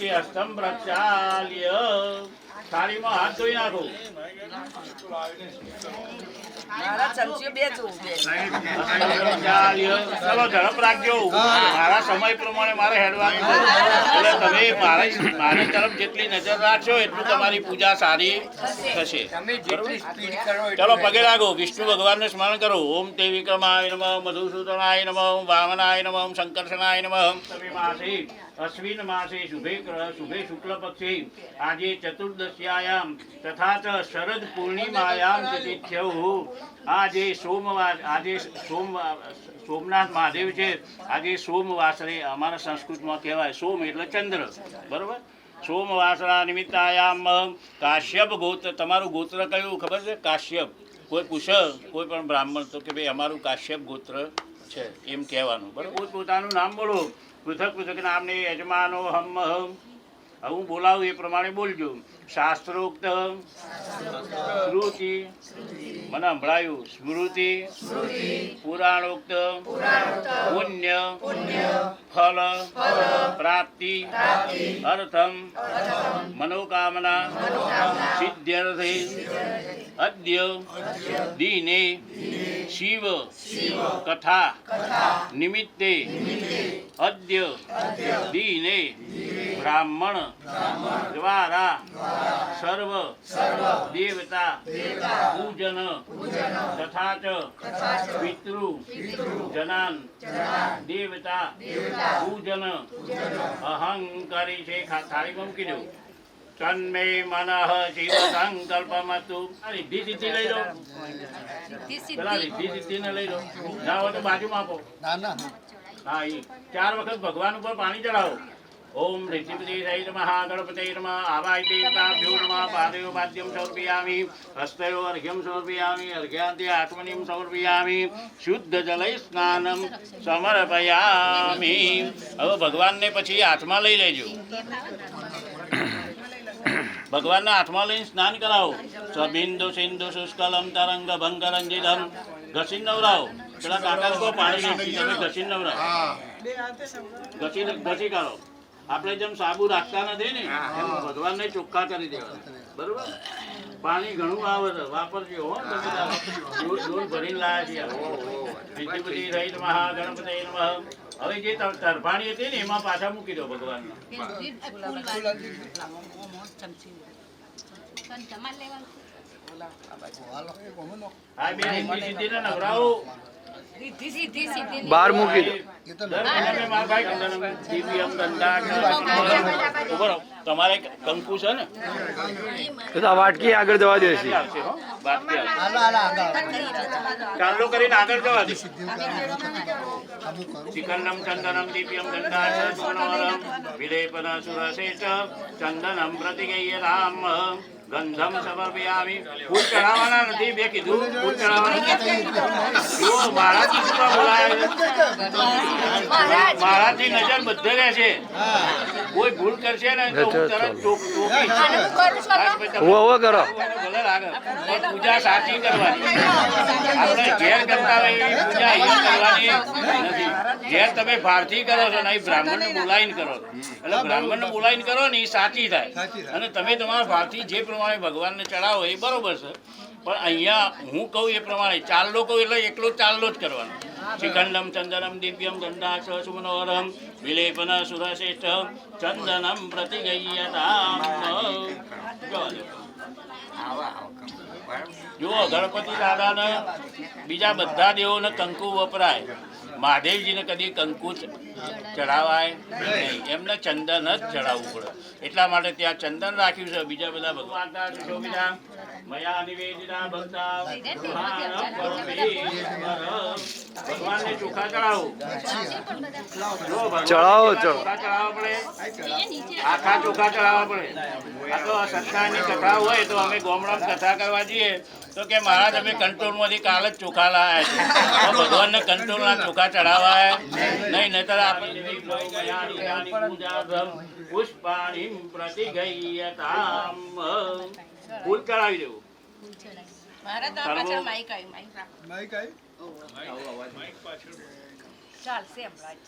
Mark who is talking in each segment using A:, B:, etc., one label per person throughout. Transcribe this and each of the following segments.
A: હસ્તમ પ્રક્ષાલ્ય થાળીમાં હાથ ધોઈ નાખો. ચલો ઝડપ રાખજો, મારા સમય પ્રમાણે મારે હેડવાનું છે. એટલે તમે મારી તરફ જેટલી નજર રાખશો એટલું તમારી પૂજા સારી થશે. ચલો પગે લાગો, વિષ્ણુ ભગવાનને સ્મરણ કરો. ઓમ તે વિક્રમાય નમઃ, મધુસૂદનાય નમઃ, વામનાય નમઃ, શંકર્ષણાય નમઃ. અશ્વિન માસે શુભે શુક્લ પક્ષે આજે ચતુર્દશ્યાયામ તથા ચ શરદ પૂર્ણિમાયામ તિથ્યૌ. આજે સોમવાર, આજે સોમનાથ મહાદેવ છે. આજે સોમવાસરે અમારા સંસ્કૃતમાં કહેવાય, સોમ એટલે ચંદ્ર, બરોબર. સોમવાસરા નિમિત્તાયામ કાશ્યપ ગોત્ર. તમારું ગોત્ર કયું ખબર છે? કાશ્યપ. કોઈ પૂછે કોઈ પણ બ્રાહ્મણ તો કે ભાઈ અમારું કાશ્યપ ગોત્ર છે, એમ કહેવાનું, બરોબર. પોતાનું નામ બોલો. પૃથક પૃથક નામને યજમાનો હમ હું બોલાવું એ પ્રમાણે બોલજો. શાસ્ત્રોક્ત શ્રુતિ, મને સંભળાયું, સ્મૃતિ પુરાણોક્ત પુણ્ય ફલ પ્રાપ્તિ અર્થમ મનોકામના સિદ્ધ્યર્થે અદ્ય દિને શિવ કથા નિમિત્તે અદ્ય દિને બ્રાહ્મણ દ્વારા સર્વ દેવતા પૂજન તથા ચ પિતૃ જનાન દેવતા પૂજન અહંકારી છે. થાળીમાં મૂકી દઉં. તન્મે મનઃ શિવ સંકલ્પમસ્તુ. રિદ્ધિ સિદ્ધિ લઈ લો, પેલા રિદ્ધિ સિદ્ધિ ને લઈ લો. ના હોય તો બાજુમાં આપો. હા, એ 4 વખત ભગવાન ઉપર પાણી ચડાવો. ઓમ રિદ્ધિપતિ સહિત મહાગણપતિ નમઃ. આવાય દેવતાભ્યો નમઃ. પાદયો પાદ્યમ સમર્પયામિ, હસ્તયો અર્ઘ્યમ સમર્પયામિ, અર્ઘ્યાંતે આત્મનિમ સમર્પયામિ, શુદ્ધ જલૈ સ્નાનમ સમર્પયામિ. હવે ભગવાનને પછી હાથમાં લઈ લેજો. ભગવાનના હાથમાં લઈને સ્નાન કરાવો. સ્વબિંદુ સિંધુ શુષ્કલમ તરંગ ભંગ રંજિતમ. ઘસીને નવરાવો. પેલા કાકા લોકો પાણી નાખી, તમે ઘસીને નવરાવો. ઘસી કાઢો. આપણે જેમ સાબુ રાખતા નથી ને એમ ભગવાનને ચોખ્ખા કરી દેવા, બરોબર. પાણી ઘણું આવે છે, વાપરજો. ડોલ ભરીને લાયા છીએ. રિદ્ધિપતિ રહિત મહાગણપતિ નમઃ. હવે જે તરફાણી હતી ને એમાં પાછા મૂકી દો ભગવાન.
B: બાર મૂકી દો.
A: તમારે કંકુ છે ને,
B: વાટકી આગળ જવા દે છે.
A: ચાલો કરીને આગળ જવા દે. ચિકન્નમ ચંદનમ દીપ્યમ ગંધાચરમ વિલેપન સુરસેચ ચંદનમ પ્રતિગય્યતામ ગંધમ સમર્પયામિ. ફૂલ ચડાવવાના નથી, બે કીધું. ફૂલ ચડાવવાના. જો મારાથી શું બોલાય, મારાથી નજર બધે રહે છે. કોઈ ભૂલ કરશે ને તો હું તરત ટોકીશ.
B: કરો.
A: ભલે લાગે પણ પૂજા સાચી કરવાની. આપણે ઘેર કરતા હોય એવી પૂજા અહીંયા કરવાની નથી. ઘેર તમે ભારથી કરો છો ને, બ્રાહ્મણને બોલાવીને કરો. એટલે બ્રાહ્મણને બોલાવીને કરો ને એ સાચી થાય. અને તમે તમારા ભારથી જે પ્રમાણે ભગવાનને ચડાવો એ બરોબર છે. પણ અહીંયા હું કહું એ પ્રમાણે ચાલલો કહું એટલે એકલો ચાલલો જ કરવાનો. શ્રીખંડમ ચંદનમ દિવ્યમ ગંધા સુમનોરમ વિલેપન સુરશ્રેષ્ઠ ચંદનમ પ્રતિગય્યતામ. જુઓ, ગણપતિ દાદાને બીજા બધા દેવોને કંકુ વપરાય, મહાદેવજીને કદી કંકુ ચડાવાય નહીં. એમને ચંદન જ ચડાવવું પડે. એટલા માટે ત્યાં ચંદન રાખ્યું છે. બીજા બધા ભગવાન મયા નિવેદિતા ભક્તા ભગવાનને ચોખા ચડાવો.
B: ચડાવો
A: ચોખા ચડાવવા પડે, આખા ચોખા ચડાવવા પડે. આ તો સત્તાની કથા હોય તો અમે ગામડામાં કથા કરવા જઈએ તો કે મહારાજ અમે કંટ્રોલમાંથી કાલ જ ચોખા લાયા છે. ભગવાનને કંટ્રોલના ચોખા ચડાવાય નહીં, નહીતર પુષ્પાણી પ્રતિગય્યતામ. ફૂલ ચડાવી દેવું.
C: મારા તો આ પાછળ માઈક આવ્યું, માઈક રાખ. ચાલશે હમણાં જ.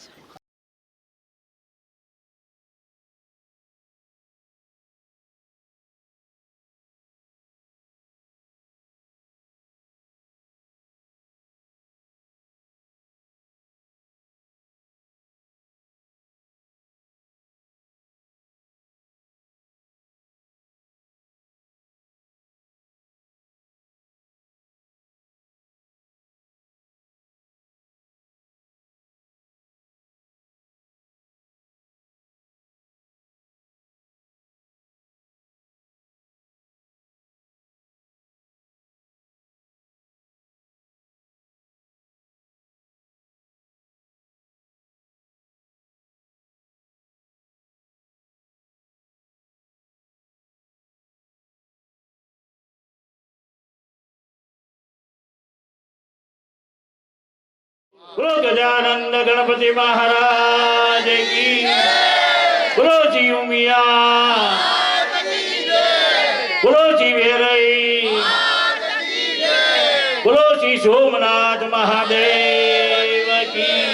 A: બોલો ગજાનંદ ગણપતિ મહારાજ કી બોલો જી ઉમિયા બોલો જી વેરઈ બોલો શ્રી સોમનાથ મહાદેવ કી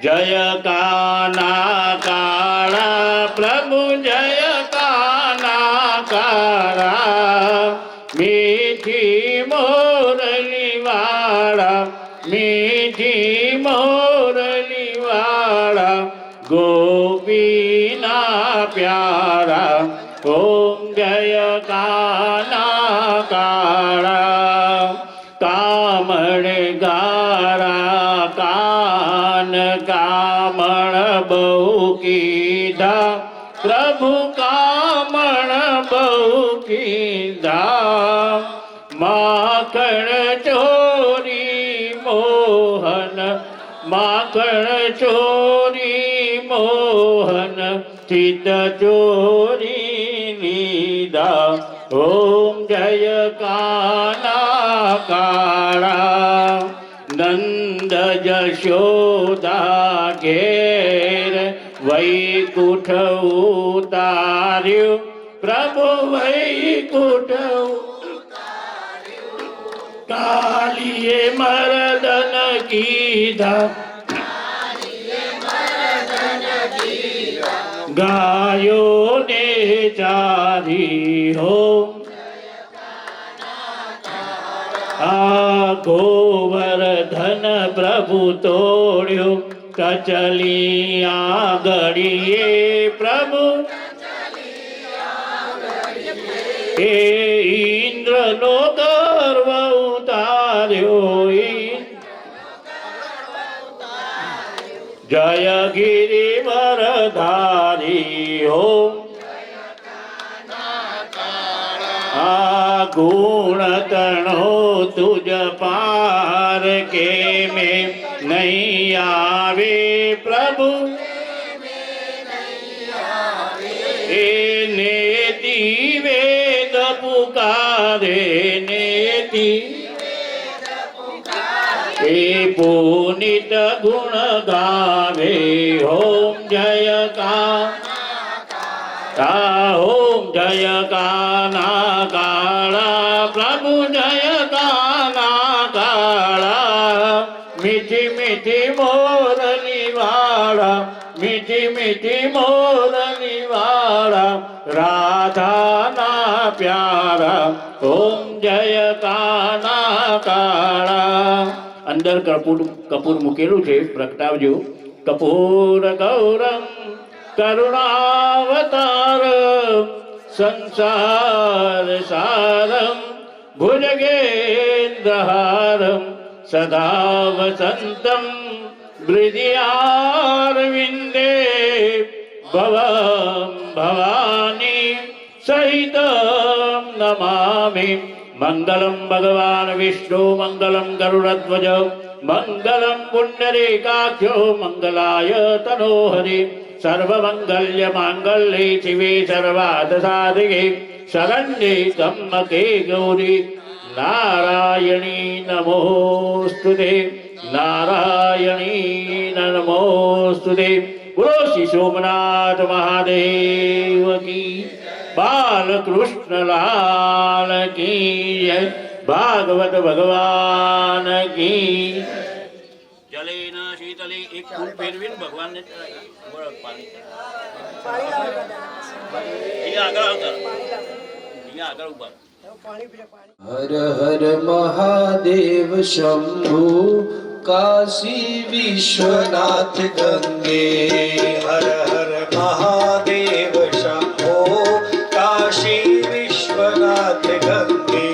A: જય કાના કાળા પ્રભુ જય કાના કાળા મીઠી મોરલી વાળા મીઠી મોરલી વાળા ગોપીના પ્યારા ઓમ જય કાના કાળા કામણ ગારા કાન કામણ બહુ કીધા પ્રભુ કામણ બહુ કીધા માખણ ચોરી મોહન માખણ ચોરી મોહન ચિત્ત ચોરી લીધા ઓમ જય કાના કાળા નંદ જશોદા ઘેર વૈકુંઠ ઉતાર્યું પ્રભુ વૈકુંઠ કાલીએ મરદન કીધા ગાયો ને ચારી હો આ ગોવર્ધન પ્રભુ તોડ્યો કચલી આંગળીએ પ્રભુ એ ઇન્દ્રનો ગર્વ ઉતાર્યો જય ગિરિવરધારી હો આ ગુણ તણો તુજ પાર કે મેં નહીં આવે પ્રભુ એ નેતિ વેદ પુકારે નેતિ એ પુનિત ગુણ ગાવે ઓમ જય કા ઓમ જય કાના કાળા પ્રભુ જય કાના કાળા મીઠી મીઠી મોરલી વાળા મીઠી મીઠી મોરલી વાળા રાધાના પ્યારા ઓમ જય કાના કાળા અંદર કપૂર મૂકેલું છે પ્રગટાવજો કપૂર ગૌરમ કરુણાવતાર સંસાર સારમ ભુજગેન્દ્રહારમ સદા વસંતમ હૃદયારવિંદે ભવમ ભવાની સહિતમ નમામિ મંગલમ ભગવાન વિષ્ણુ મંગલમ ગરુડધ્વજ મંગલમ પુંડરીકાક્ષો મંગલાય તનોહરિ સર્વમંગલ્ય માંગલ્યે શિવે સર્વાર્થ સાધિકે શરણ્યે ત્ર્યંબકે ગૌરી નારાયણી નમોસ્તુતે નારાયણી નમોસ્તુતે બોલો શ્રી સોમનાથ મહાદેવ કી બાલકૃષ્ણ લાલ કી જય ભાગવત ભગવાન કી જલે ના શીતલે એક ફૂલ ફેરવીને ભગવાનને પાણી અહીંયા આગળ આવતા અહીંયા આગળ ઉભા
D: હર હર મહાદેવ શંભુ કાશી વિશ્વનાથ ગંગે હર હર મહાદેવ શંભો કાશી વિશ્વનાથ ગંગે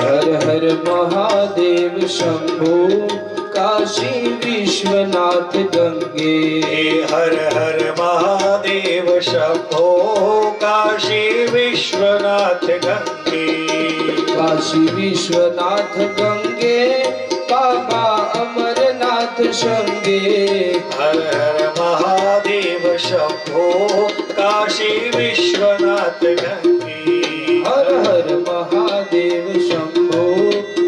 D: હર હર મહાદેવ શંભો કાશી વિશ્વનાથ ગંગે હર હર મહાદેવ શંભો કાશી વિશ્વનાથ ગંગે કાશી વિશ્વનાથ ગંગે બાબા અમરનાથ સંગે હર હર મહાદેવ શંભો કાશી વિશ્વનાથ ગંગે હર હર મહાદેવ શંભો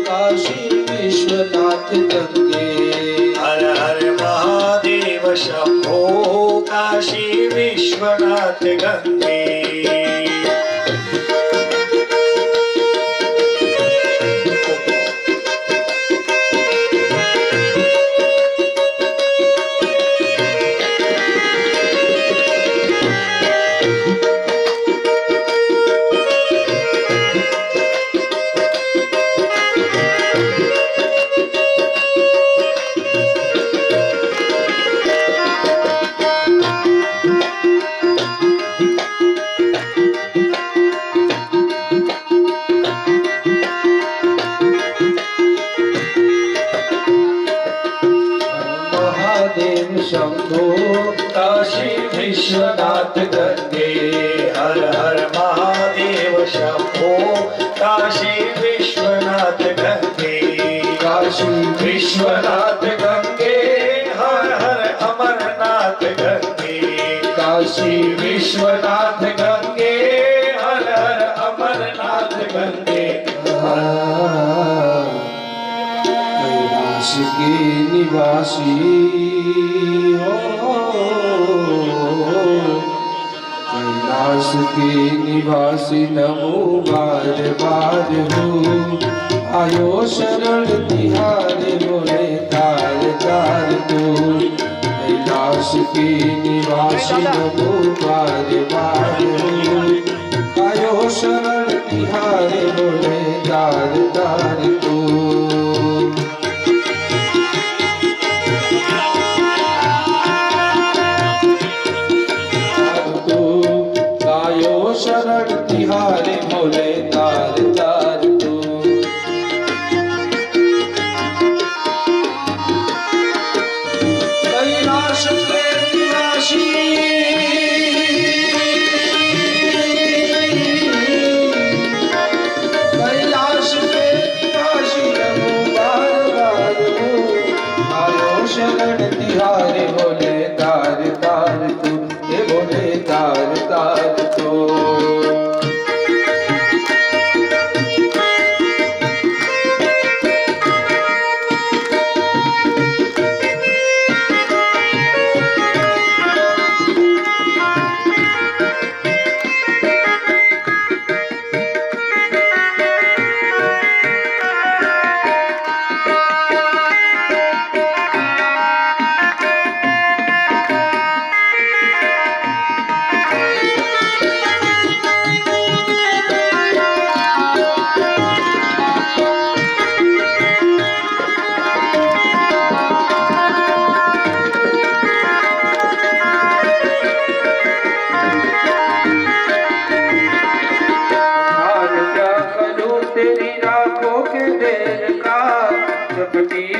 D: કાશી વિશ્વનાથ ગંગે હર હર મહાદેવ શંભો કાશી વિશ્વનાથ ગંગે शंभो काशी विश्वनाथ गंगे हर हर महादेव शंभो काशी विश्वनाथ गंगे काशी विश्वनाथ गंगे हर हर अमरनाथ गंगे काशी विश्वनाथ गंगे हर हर अमरनाथ गंगे कैलाश के निवासी कैलाश के निवासी नमो बार बार हो आयो शरण तिहारे बोले तार तार तो कैलाश के निवासी नमो बार बार हो आयो शरण तिहारे बोले तार तार तो शरण तिहारे बोले तार तार तू कैलाश के निवासी कैलाश के निवासी नमो बार बार हो आयो शरण तिहारे बोले तार तार तू ये बोले तार तार तो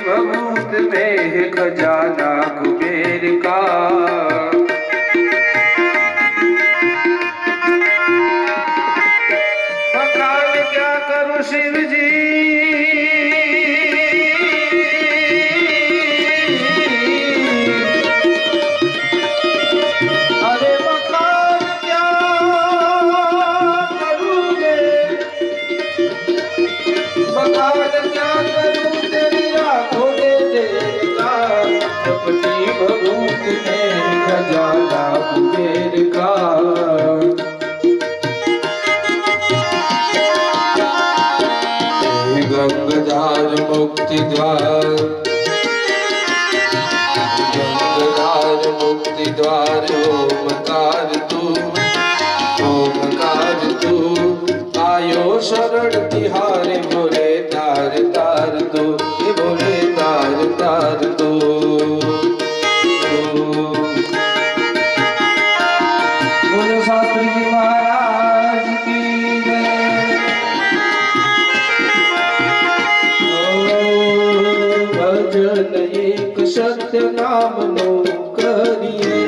D: भभूत में है खजाना कुबेर का मकान क्या करूं शिव जी अरे मकान क्या करूंगे मकान क्या करूं भभूत में खजाना कुबेर का मुक्ति द्वार गंगाधार मुक्ति द्वार ओमकार तू आयो शरण तिहारे बोले तार तार तू ये बोले तार तार तू बोलो शास्त्री जी महाराज की जय। भजन एक सत्य नाम नो करिए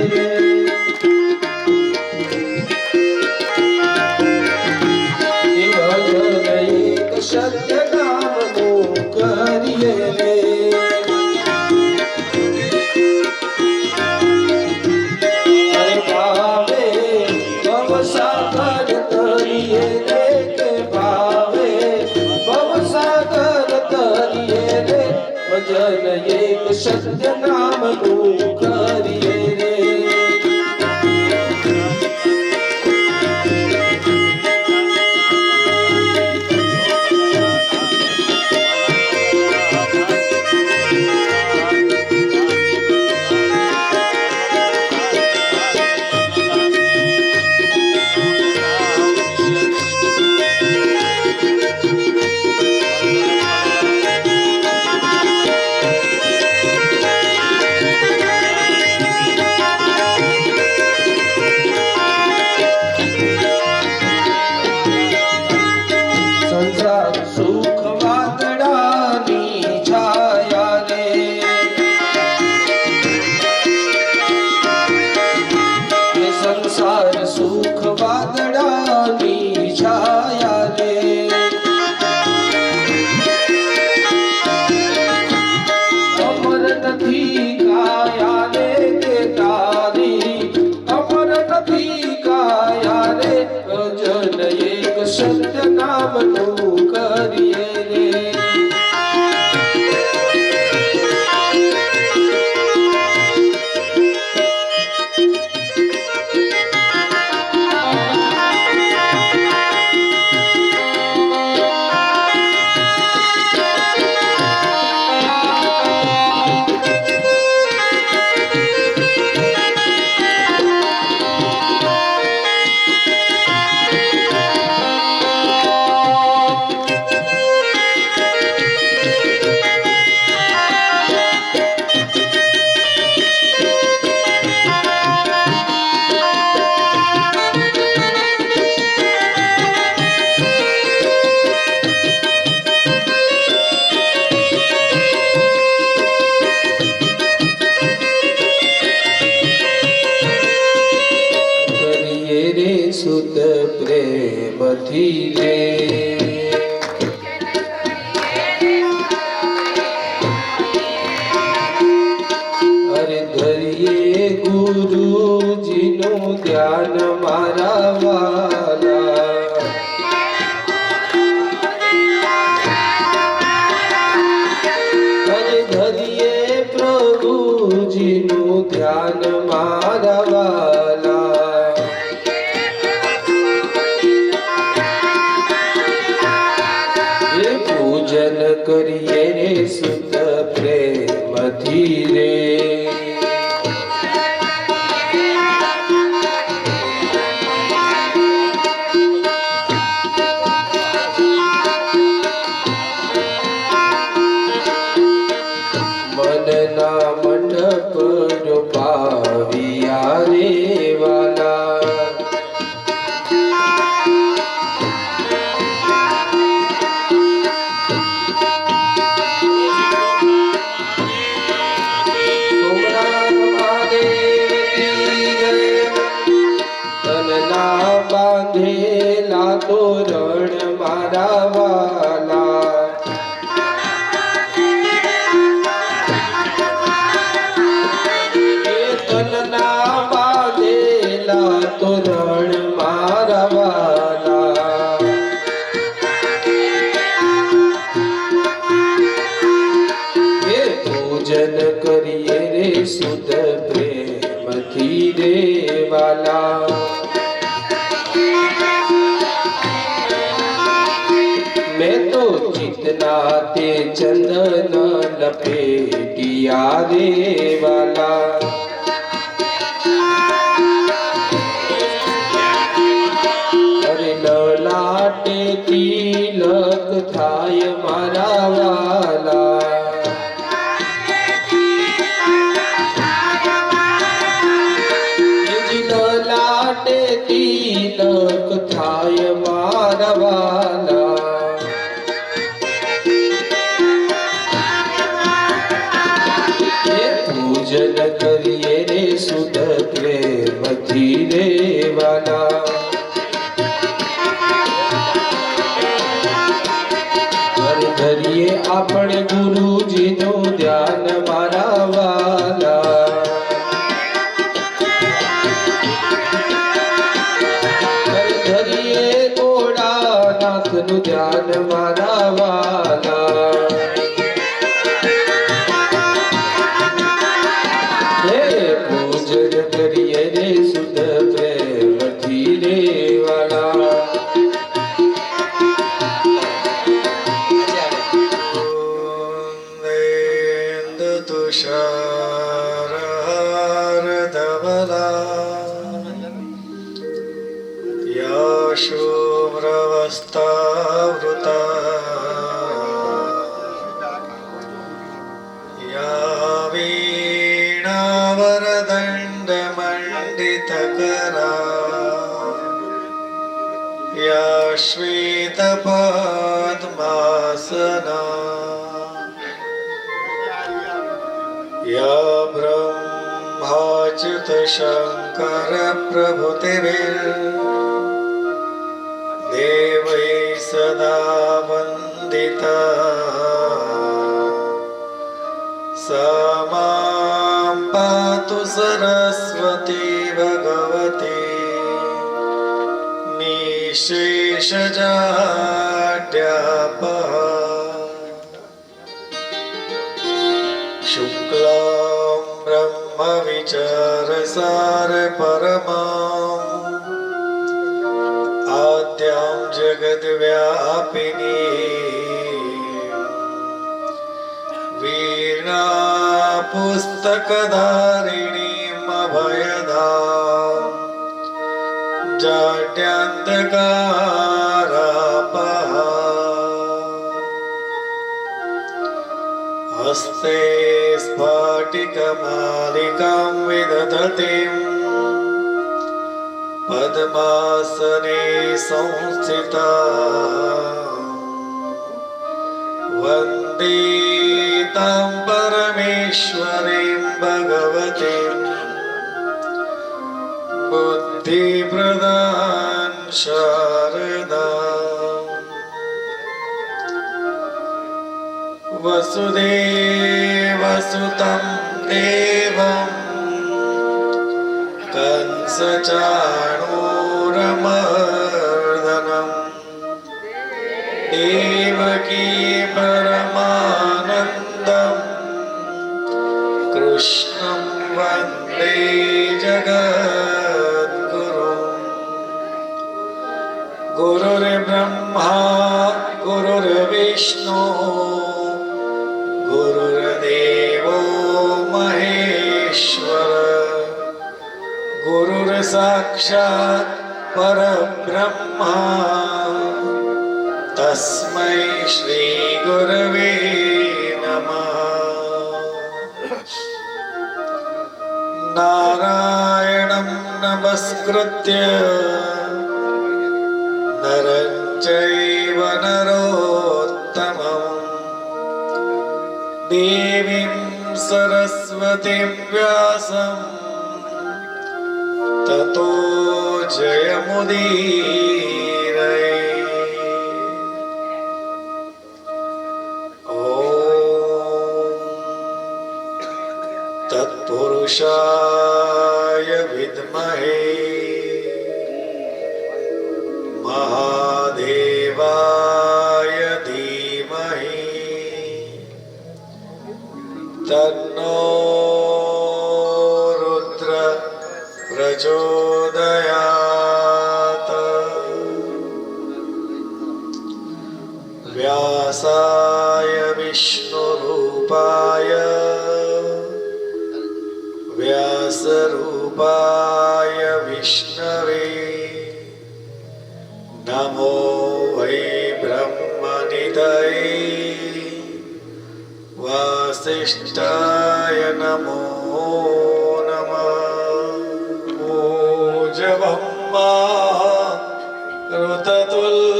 D: भजन एक सत्य नाम नो करिए अरे भावे भव सागर तरिए रे के भावे भव सागर तरिए रे भजन एक सत्य नाम नो करिए रे संसार सुख वादळानी छाया रे ये संसार सुख वादळानी छाया रे अमर નથી કાયા રે તે તારી અમર નથી કાયા રે ભજન એક સત્ય નામ નું કરીએ રે કરીએ રે સુત પ્રેમથી રે અરે ધરીએ ગુરુજીનું ધ્યાન મારા વાલા અરે ધરીએ પ્રભુજીનું ધ્યાન મારા વાલા એ પૂજન કરીએ રે સુત પ્રેમથી રે મનના મંડપ જો પાવિયા રે વાલા સોમનાથ મહાદેવ કી જય તનના બાંધેલા તોરણ મારા વાલા તનના બાંધેલા તોરણ મારા વાલા એ પૂજન કરીએ રે સુધ પ્રેમથી રે વાલા मैं तो जितना ते चंदन दिया रे वाला अरे ललाटे तिलक थाय मारा वाला ललाटे तिलक थाय मारा वाला पूजन करिए रे सुध प्रेमथी रे वाला धरिए अपने गुरुजी नो ध्यान मारा वाला धरिए गोड़ा नाथ नु ध्यान मारा वाला पूजन करिए रे सुध प्रेमथी रे वाला
E: तुषारहार धवला या शुभ्रवस्तावृता या वीणावरदण्डमण्डितकरा या श्वेतपद्मासना या ब्रह्माच्युत शंकर प्रभुतिर्देवै सदा वन्दिता सा मां पातु सरस्वती भगवती निःशेषजाड्यापहा शुक्लां ब्रह्मविचारसार परमां आद्यां जगद्व्यापिनी वीणा पुस्तकधारिणीम् अभयदां जाड्यान्धकारापहा हस्ते स्फाटिकमालिकां विदधतीं पद्मासने संस्थिता वन्दे तां परमेश्वरीं भगवतीं बुद्धिप्रदां शारदाम् वसुदेवसुतं देवं कंसचाणूरमर्दनं देवकी परमानन्दं कृष्णं वन्दे जगद्गुरुं गुरुर्ब्रह्मा गुरुर्विष्णु गुरुर्देवो महेश्वर गुरुर्साक्षात् परब्रह्मा तस्मै श्री गुरवे नमः। नारायणं नमस्कृत्य नरं चैव नरोत्तमम् देवीं सरस्वतीं व्यासं ततो जयमुदीरये। ॐ तत्पुरुषाय विद्महे महादेवाय धीमहि तन्नो रुद्र प्रचोदयात्। व्यासाय विष्णुरूपाय स्वरूपाय विष्णवे नमो वै ब्रह्मनिधये वासिष्ठाय नमो नमः ऊर्जवम्मा ऋततुल्यवेगम्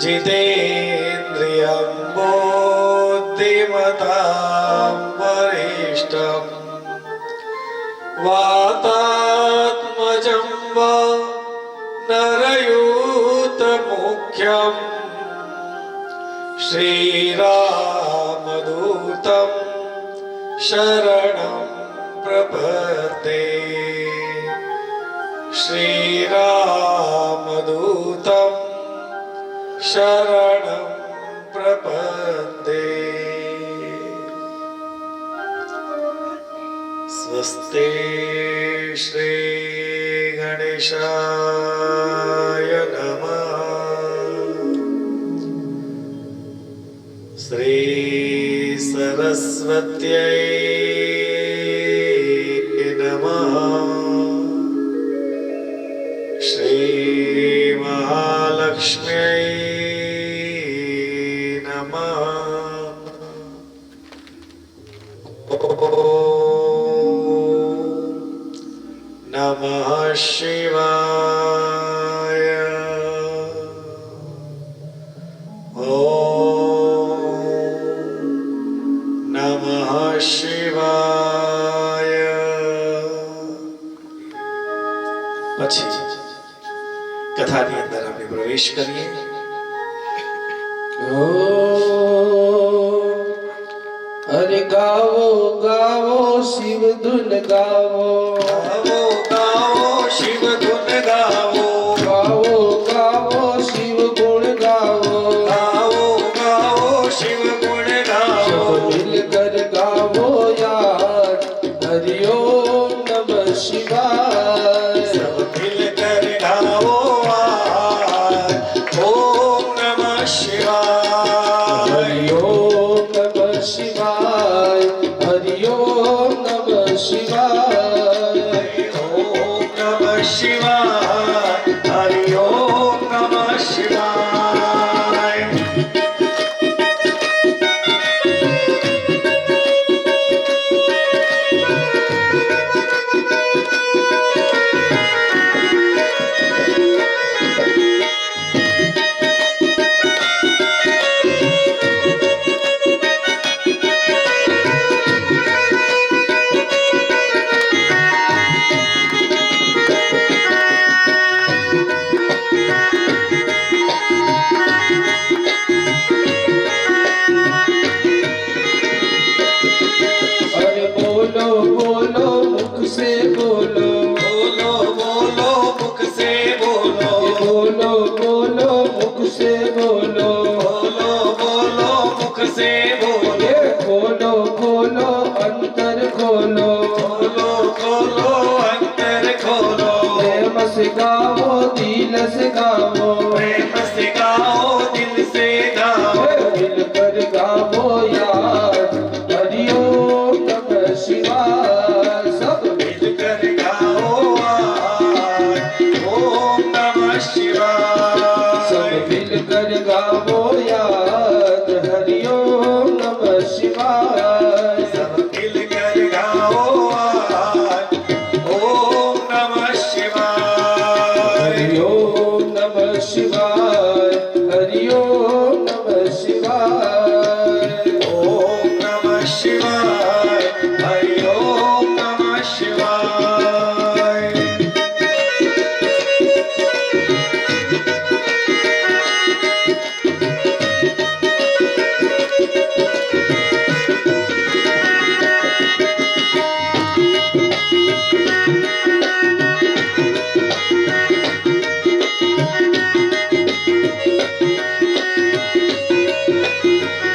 E: जितेन्द्रियं बुद्धिमतां वरिष्ठम् वातात्मजं वा नरयूतमुख्यम् श्रीरामदूतं शरणं प्रपद्ये श्रीरामदूतं शरणं प्रपद्ये स्वस्ति श्री गणेशाय नमः श्री सरस्वत्यै नमः श्री महालक्ष्म्यै नमः नमः शिवाय नमः शिवाय પછી કથાની અંદર આપણે પ્રવેશ કરીએ
D: અરે ગાવો ગાવો શિવ ધૂન ગાવો
E: ગાવો ગાવો શિવ ધૂન ગાવો
D: ગાવો ગાવો શિવ ગુણ ગાવો
E: ગાવો ગાવો શિવ ગુણ ગાવો
D: મિલકર ગાવો યાર હરિ ઓમ નમઃ શિવાય
E: सब मिलकर गाओ आज ओम नमः शिवाय
D: હરિ ઓમ નમઃ શિવાય હરિ ઓમ નમઃ શિવાય
E: ओम नमः शिवाय हरि ओम नमः शिवाय
D: અરે બોલો બોલો મુખ से બોલો
E: बोलो बोलो मुख से बोलो
D: બોલો બોલો મુખ से બોલો
E: बोलो बोलो मुख से बोलो
D: ये खोलो खोलो अंतर खोलो
E: खोलो खोलो अंतर खोलो
D: प्रेम से गाओ दिल से गाओ
E: प्रेम से गाओ दिल से गाओ
D: मिलकर गाओ यार हरि ओम नमः शिवाय सब
E: मिलकर गाओ आज ओम नमः शिवाय
D: सब मिलकर गाओ यार हरि ओम नमः शिवाय
E: सब मिलकर गाओ आज ओम नमः शिवाय
D: हरि ओम नमः शिवाय हरि ओम नमः शिवाय
E: ओम नमः शिवाय हरि ओम नमः शिवाय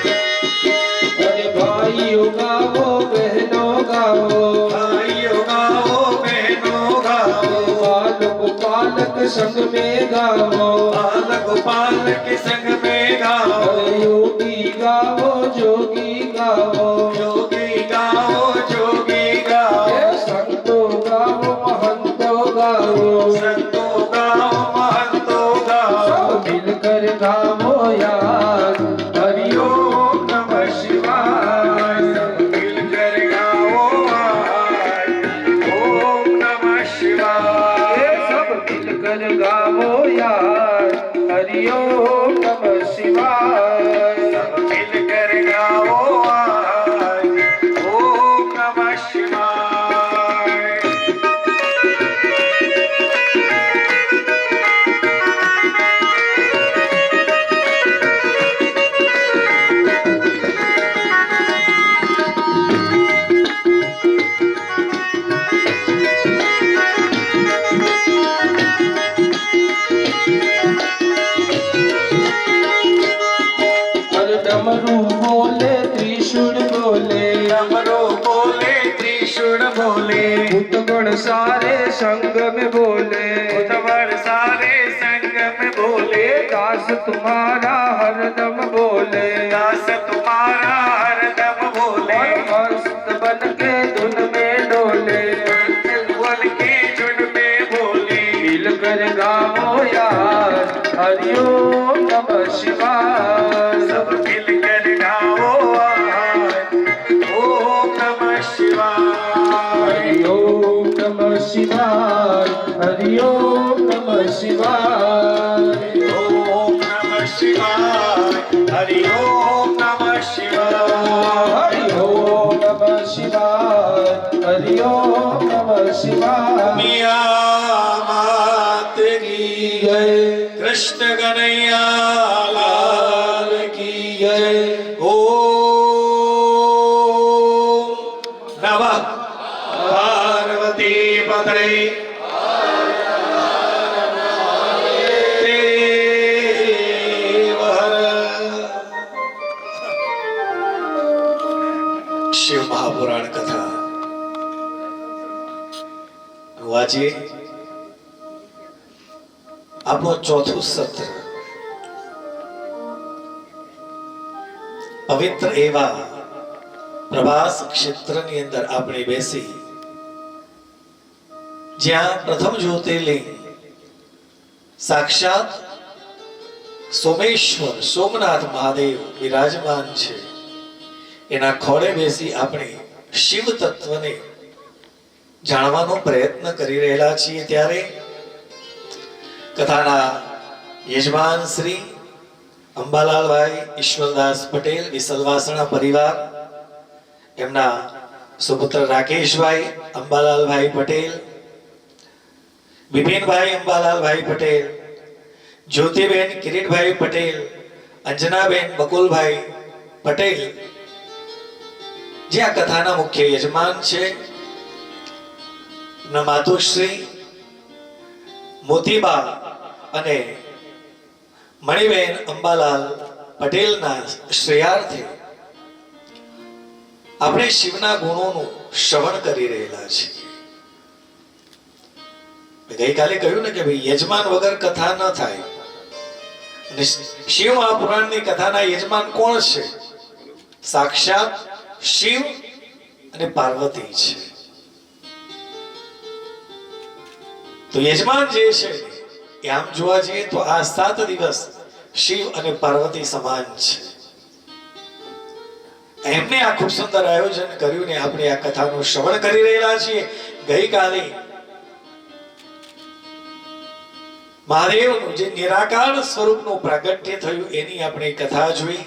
D: अरे भाइयों गाओ बहनों गाओ
E: भाइयों गाओ बहनों गाओ
D: बालक बालक संग में गाओ
E: बालक गोपाल के संग में गाओ
D: अरे योगी गाओ जोगी गाओ
E: योगी गाओ बोले
D: भूतगण सारे संग में बोले
E: भूतगण सारे संग में बोले
D: दास तुम्हारा हरदम बोले
E: दास तुम्हारा हरदम बोले
D: मस्त बन के धुन में डोले
E: वन के झुंड में बोले
D: मिलकर गाओ यार हरिओम नमः शिवाय
E: सब मिलकर गाओ आज ओम नमः शिवाय
D: हरिओम नमः शिवाय हरिओम नमः शिवाय
E: ओम नमः शिवाय हरि ओम नमः शिवाय
D: हरिओम नमः शिवाय हरिओम नमः शिवाय
E: मिया मात की
D: जय
E: कृष्ण कन्हैया लाल की
D: जय
E: ओम नमः पार्वती पतये देव हर। शिव महापुराण कथा વાંચીએ આપણો ચોથું સત્ર પવિત્ર એવા પ્રભાસ ક્ષેત્રની અંદર આપણે બેસી જ્યાં પ્રથમ જ્યોતિર્લિંગ સાક્ષાત સોમેશ્વર સોમનાથ મહાદેવ વિરાજમાન છે એના ખોળે બેસી આપણે શિવ તત્વને જાણવાનો પ્રયત્ન કરી રહેલા છીએ ત્યારે કથાના યજમાન શ્રી અંબાલાલભાઈ ઈશ્વરદાસ પટેલ વિસલવાસણા પરિવાર એમના સુપુત્ર રાકેશભાઈ અંબાલાલભાઈ પટેલ બિપિનભાઈ અંબાલાલભાઈ પટેલ જ્યોતિબેન કિરીટભાઈ પટેલ અંજનાબેન બકુલભાઈ પટેલ જે આ કથાના મુખ્ય યજમાન છે માતુશ્રી મોતીબા અને મણિબેન અંબાલાલ પટેલના શ્રેયાર્થે આપણે શિવના ગુણોનું શ્રવણ કરી રહેલા છીએ ગઈકાલે કહ્યું ને કે ભાઈ યજમાન વગર કથા ન થાય અને શિવ મહાપુરાણની કથાના યજમાન કોણ છે સાક્ષાત શિવ અને પાર્વતી છે તો યજમાન જે છે એ આમ જોવા જઈએ તો આ 7 દિવસ શિવ અને પાર્વતી સમાન છે એમને આ ખૂબ સુંદર આયોજન કર્યું ને આપણે આ કથાનું શ્રવણ કરી રહેલા છીએ ગઈકાલે મહાદેવનું જે નિરાકાર સ્વરૂપનું પ્રાગટ્ય થયું એની આપણે કથા જોઈ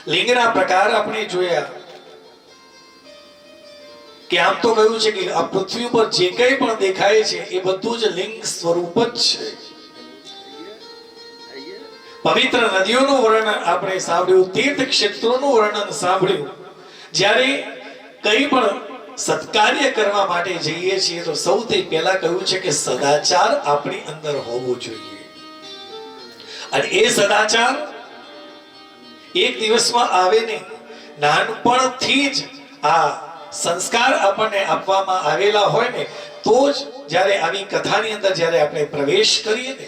E: લિંગના પ્રકાર આપણે જોયા કે આમ તો કહ્યું છે કે આ પૃથ્વી ઉપર જે કંઈ પણ દેખાય છે એ બધું જ લિંગ સ્વરૂપ જ છે પવિત્ર નદીઓનું વર્ણન આપણે સાંભળ્યું તીર્થ ક્ષેત્રોનું વર્ણન સાંભળ્યું જ્યારે કંઈ પણ સત્કાર્ય કરવા માટે જઈએ છીએ તો સૌથી પહેલા કહ્યું છે કે સદાચાર આપણી અંદર હોવો જોઈએ અને એ સદાચાર એક દિવસમાં આવે નહીં નાનપણથી જ આ સંસ્કાર આપણને આપવામાં આવેલા હોય ને તો જ જ્યારે આવી કથાની અંદર જ્યારે આપણે પ્રવેશ કરીએ ને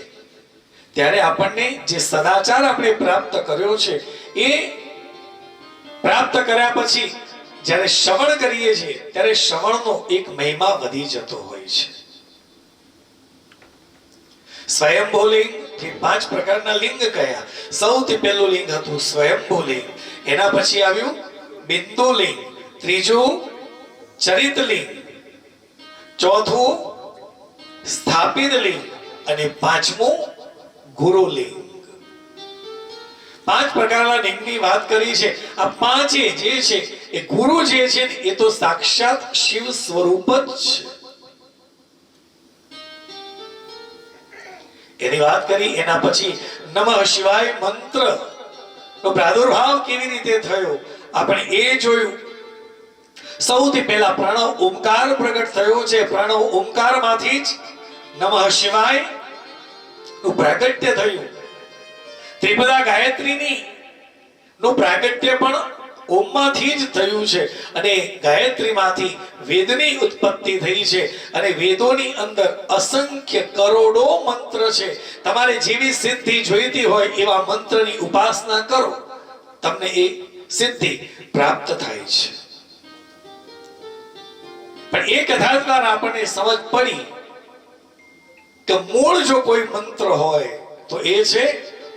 E: ત્યારે આપણને જે સદાચાર આપણે પ્રાપ્ત કર્યો છે એ પ્રાપ્ત કર્યા પછી જ્યારે શ્રવણ કરીએ છીએ ત્યારે શ્રવણનો એક મહિમા વધી જતો હોય છે સ્વયંભૂ લિંગ જે 5 પ્રકારના લિંગ કયા સૌથી પહેલું લિંગ હતું સ્વયંભૂ લિંગ એના પછી આવ્યું બિંદુ લિંગ ત્રીજું ચરિત લિંગ ચોથું સ્થાપિત લિંગ અને પાંચમું ગુરુ લિંગ 5 પ્રકારના લિંગની વાત કરી છે આ પાંચે જે છે એ ગુરુ જે છે એ તો સાક્ષાત શિવ સ્વરૂપ જ છે એની વાત કરી એના પછી નમઃ શિવાય મંત્ર નો પ્રાદુર્ભાવ કેવી રીતે થયો આપણે એ જોયું સૌથી પહેલા પ્રણવ ઓમકાર પ્રગટ થયો છે પ્રણવ ઓમકાર માંથી જ નમઃ શિવાય નું પ્રાગટ્ય થયું ત્રિપદા ગાયત્રીની નું પ્રાગટ્ય પણ ઓમમાંથી જ થયું છે અને ગાયત્રીમાંથી વેદની ઉત્પત્તિ થઈ છે અને વેદોની અંદર અસંખ્ય કરોડો મંત્ર છે. તમારે જેવી સિદ્ધિ જોઈતી હોય એવા મંત્રની ઉપાસના કરો, તમને એ સિદ્ધિ પ્રાપ્ત થાય છે. પણ એ કથા દ્વારા આપણને સમજ પડી કે મૂળ જો કોઈ મંત્ર હોય તો એ છે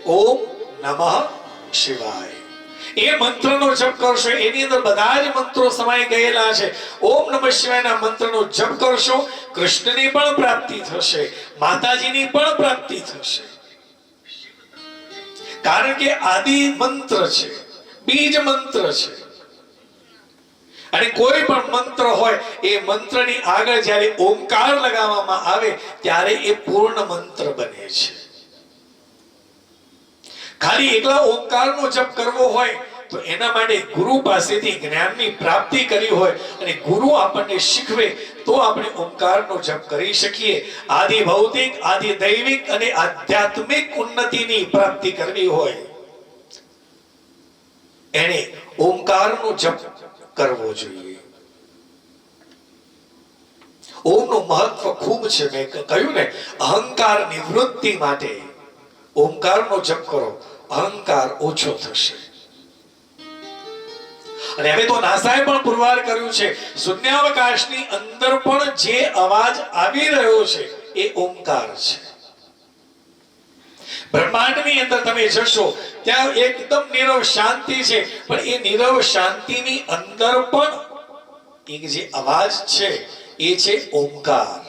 E: ઓમ નમઃ શિવાય. એ મંત્રનો જપ કરશો, એની અંદર બધા જ મંત્રો સમાઈ ગયેલા છે. ઓમ નમઃ શિવાયના મંત્રનો જપ કરશો, કૃષ્ણની પણ પ્રાપ્તિ થશે, માતાજીની પણ પ્રાપ્તિ થશે. કારણ કે આદિ મંત્ર છે, બીજ મંત્ર છે. અને કોઈ પણ મંત્ર હોય એ મંત્રની આગળ જ્યારે ઓમકાર લગાવવામાં આવે ત્યારે એ પૂર્ણ મંત્ર બને છે. ખાલી એકલા ઓમકારનો જપ કરવો હોય તો એના માટે ગુરુ પાસેથી જ્ઞાનની પ્રાપ્તિ કરી હોય અને ગુરુ આપણને શીખવે તો આપણે ઓમકારનો જપ કરી શકીએ. આદિ ભૌતિક, આદિ દૈવિક અને આધ્યાત્મિક ઉન્નતિની પ્રાપ્તિ કરવી હોય એને ઓમકારનો જપ કરવો જોઈએ. ઓમનું મહત્વ ખૂબ છે. મેં કહ્યું ને, અહંકાર નિવૃત્તિ માટે ઓમકારનો જપ કરો, અહંકાર ઓછો થશે. અને હવે તો નાસાએ પણ પુરવાર કર્યું છે, શૂન્યાવકાશની અંદર પણ જે અવાજ આવી રહ્યો છે એ ઓમકાર છે. બ્રહ્માંડની અંદર તમે જશો ત્યાં એકદમ નીરવ શાંતિ છે, પણ એ નીરવ શાંતિની અંદર પણ એક જે અવાજ છે એ છે ઓમકાર.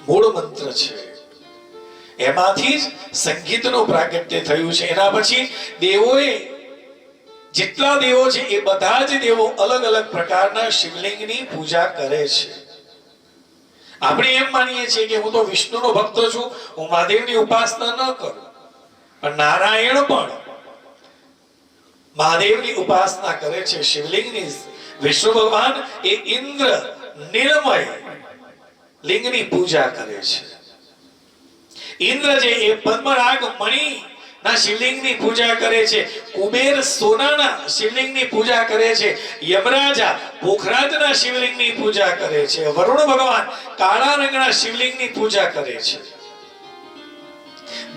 E: મૂળ મંત્ર છે, એમાંથી જ સંગીતનું પ્રાગટ્ય થયું છે. એના પછી દેવોએ, જેટલા દેવો છે એ બધા જ દેવો અલગ અલગ પ્રકારના શિવલિંગની પૂજા કરે છે. આપણે એમ માનીએ છીએ કે હું તો વિષ્ણુનો ભક્ત છું, હું મહાદેવની ઉપાસના ન કરું. પણ નારાયણ પણ મહાદેવની ઉપાસના કરે છે, શિવલિંગની. વિષ્ણુ ભગવાન એ ઇન્દ્ર નિર્મય લિંગની પૂજા કરે છે. ઇન્દ્ર જે એ પદ્મરાગ મણિ ના શિવલિંગની પૂજા કરે છે. કુબેર સોનાના શિવલિંગની પૂજા કરે છે. યમરાજા પોખરાજના શિવલિંગની પૂજા કરે છે. વરુણ ભગવાન કાળા રંગના શિવલિંગની પૂજા કરે છે.